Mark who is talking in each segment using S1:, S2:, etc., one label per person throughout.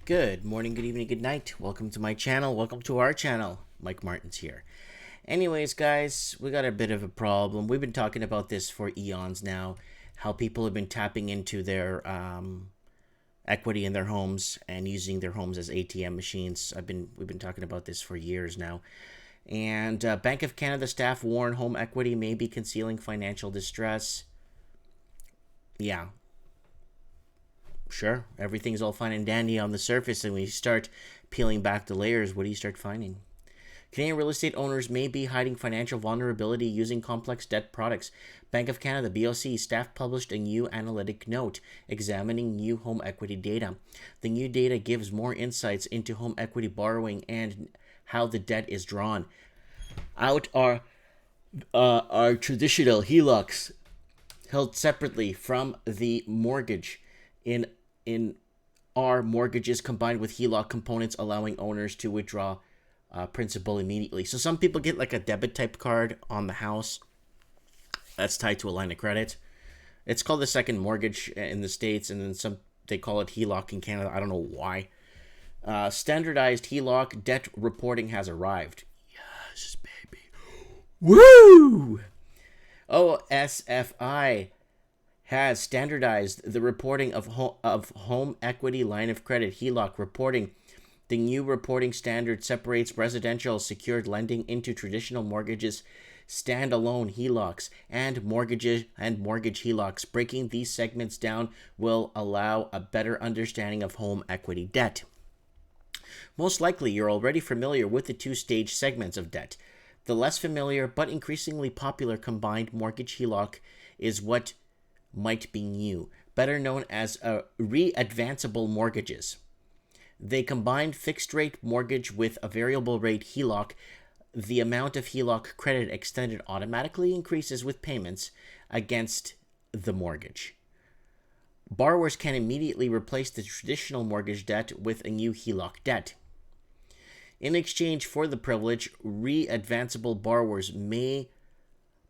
S1: Good morning, good evening, good night. Welcome to my channel. Welcome to our channel. Mike Martin's here. Anyways, guys, we got a bit of a problem. We've been talking about this for eons now. How people have been tapping into their equity in their homes and using their homes as ATM machines. We've been talking about this for years now. And Bank of Canada staff warn home equity may be concealing financial distress. Yeah. Sure, everything's all fine and dandy on the surface, and when you start peeling back the layers, what do you start finding? Canadian real estate owners may be hiding financial vulnerability using complex debt products. Bank of Canada, BOC, staff published a new analytic note examining new home equity data. The new data gives more insights into home equity borrowing and how the debt is drawn. Out are traditional HELOCs held separately from the mortgage. In our mortgages combined with HELOC components allowing owners to withdraw principal immediately. So some people get like a debit type card on the house that's tied to a line of credit. It's called the second mortgage in the States, and then they call it HELOC in Canada. I don't know why. Standardized HELOC debt reporting has arrived. Yes, baby. Woo! OSFI has standardized the reporting of home equity line of credit HELOC reporting. The new reporting standard separates residential secured lending into traditional mortgages, standalone HELOCs, and mortgage HELOCs. Breaking these segments down will allow a better understanding of home equity debt. Most likely, you're already familiar with the two-stage segments of debt. The less familiar but increasingly popular combined mortgage HELOC is what might be new, better known as re-advanceable mortgages. They combine fixed-rate mortgage with a variable rate HELOC. The amount of HELOC credit extended automatically increases with payments against the mortgage. Borrowers can immediately replace the traditional mortgage debt with a new HELOC debt. In exchange for the privilege, re-advanceable borrowers may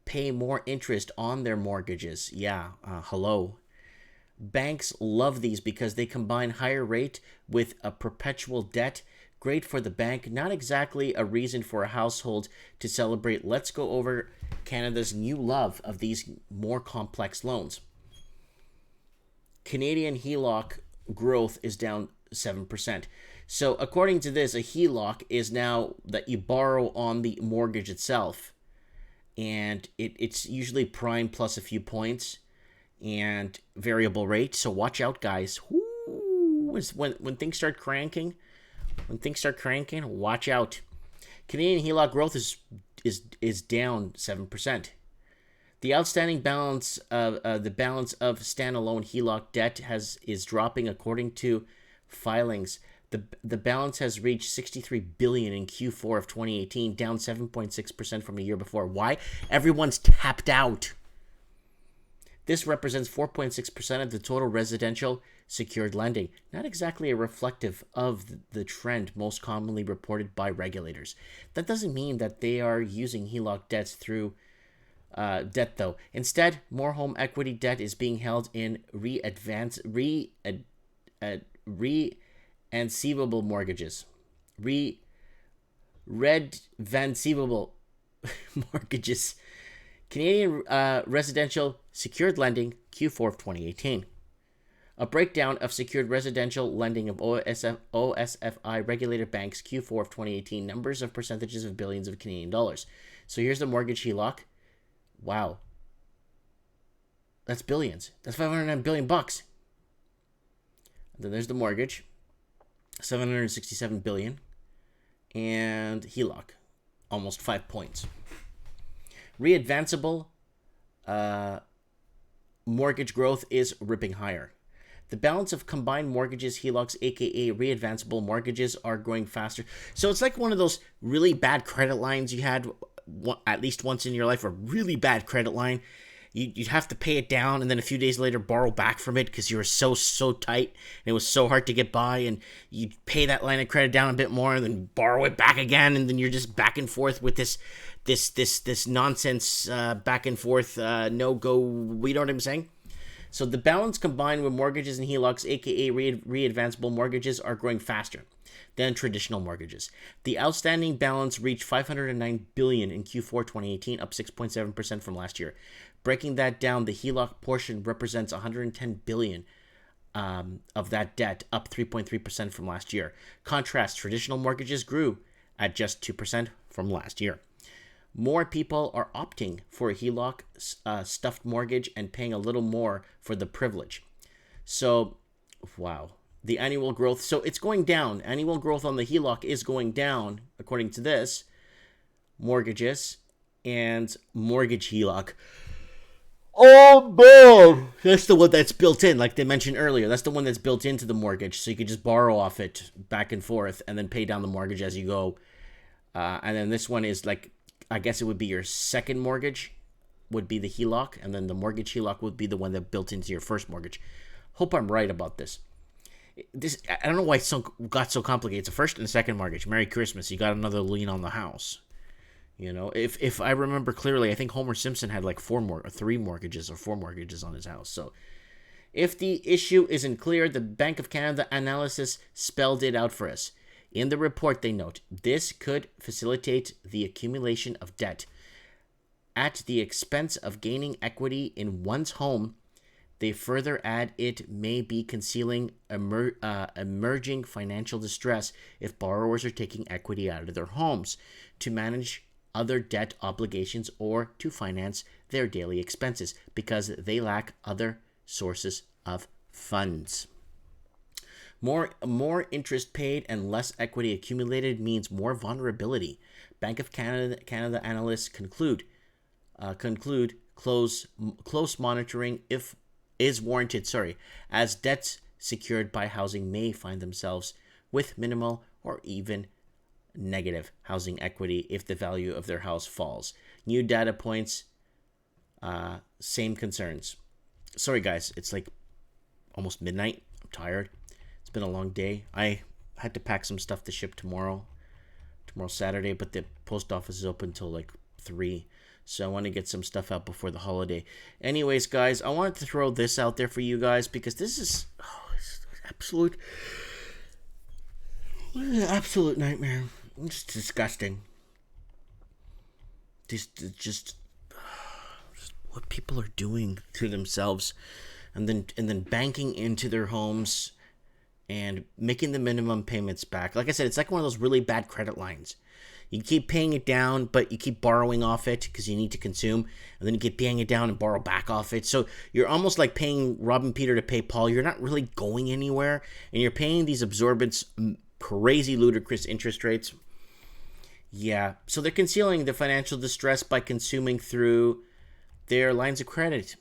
S1: pay more interest on their mortgages. Hello. Banks love these because they combine higher rate with a perpetual debt. Great for the bank, not exactly a reason for a household to celebrate. Let's go over Canada's new love of these more complex loans. Canadian HELOC growth is down 7%. So according to this, a HELOC is now that you borrow on the mortgage itself. And it's usually prime plus a few points and variable rate. So watch out, guys. When things start cranking, watch out. Canadian HELOC growth is down 7%. The outstanding balance of standalone HELOC debt is dropping according to filings. The balance has reached $63 billion in Q4 of 2018, down 7.6% from the year before. Why? Everyone's tapped out. This represents 4.6% of the total residential secured lending. Not exactly a reflective of the trend most commonly reported by regulators. That doesn't mean that they are using HELOC debts through debt, though. Instead, more home equity debt is being held in re-advanceable mortgages. Re-advanceable mortgages. Canadian residential secured lending, Q4 of 2018. A breakdown of secured residential lending of OSFI regulated banks, Q4 of 2018. Numbers of percentages of billions of Canadian dollars. So here's the mortgage HELOC. Wow. That's billions. That's $509 billion bucks. And then there's the mortgage. $767 billion. And HELOC. Almost 5 points. Re-advanceable mortgage growth is ripping higher. The balance of combined mortgages, HELOCs, aka re-advanceable mortgages, are growing faster. So it's like one of those really bad credit lines you had at least once in your life, a really bad credit line. You'd have to pay it down and then a few days later borrow back from it because you were so tight and it was so hard to get by, and you'd pay that line of credit down a bit more and then borrow it back again, and then you're just back and forth with this nonsense back and forth no go. You know what I'm saying? So the balance combined with mortgages and HELOCs, aka readvanceable mortgages, are growing faster than traditional mortgages. The outstanding balance reached 509 billion in Q4 2018, up 6.7% from last year. Breaking that down, the HELOC portion represents 110 billion of that debt, up 3.3% from last year. Contrast, traditional mortgages grew at just 2% from last year. More people are opting for a HELOC stuffed mortgage and paying a little more for the privilege. So, wow. The annual growth, so it's going down. Annual growth on the HELOC is going down, according to this. Mortgages and mortgage HELOC. Oh, man! That's the one that's built in, like they mentioned earlier. That's the one that's built into the mortgage, so you could just borrow off it back and forth and then pay down the mortgage as you go. And then this one is like, I guess it would be your second mortgage would be the HELOC, and then the mortgage HELOC would be the one that built into your first mortgage. Hope I'm right about this. I don't know why it got so complicated. It's a first and a second mortgage. Merry Christmas. You got another lien on the house. You know, if I remember clearly, I think Homer Simpson had like three mortgages or four mortgages on his house. So if the issue isn't clear, the Bank of Canada analysis spelled it out for us. In the report, they note, this could facilitate the accumulation of debt at the expense of gaining equity in one's home. They further add it may be concealing emerging financial distress if borrowers are taking equity out of their homes to manage other debt obligations or to finance their daily expenses because they lack other sources of funds. More interest paid and less equity accumulated means more vulnerability. Bank of Canada analysts conclude close monitoring is warranted, as debts secured by housing may find themselves with minimal or even negative housing equity if the value of their house falls. New data points, same concerns. Sorry guys, it's like almost midnight. I'm tired. It's been a long day. I had to pack some stuff to ship tomorrow's Saturday, but the post office is open until like 3. So I want to get some stuff out before the holiday. Anyways, guys, I wanted to throw this out there for you guys because this is it's absolute nightmare. It's disgusting. Just what people are doing to themselves, and then banking into their homes and making the minimum payments back. Like I said, it's like one of those really bad credit lines. You keep paying it down, but you keep borrowing off it because you need to consume, and then you keep paying it down and borrow back off it. So you're almost like paying robbing Peter to pay Paul. You're not really going anywhere, and you're paying these absorbent, crazy, ludicrous interest rates. Yeah, so they're concealing the financial distress by consuming through their lines of credit.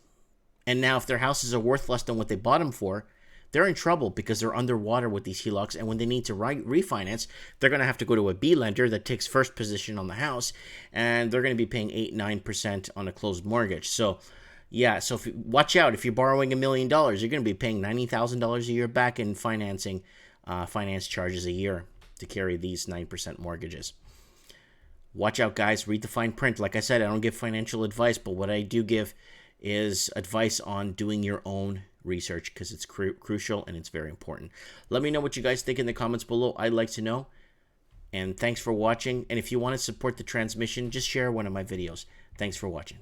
S1: And now if their houses are worth less than what they bought them for, they're in trouble because they're underwater with these HELOCs. And when they need to refinance, they're going to have to go to a B lender that takes first position on the house. And they're going to be paying 8-9% on a closed mortgage. So, yeah, so watch out. If you're borrowing $1 million, you're going to be paying $90,000 a year back in finance charges a year to carry these 9% mortgages. Watch out, guys. Read the fine print. Like I said, I don't give financial advice, but what I do give is advice on doing your own research because it's crucial and it's very important. Let me know what you guys think in the comments below. I'd like to know. And thanks for watching. And if you want to support the transmission, just share one of my videos. Thanks for watching.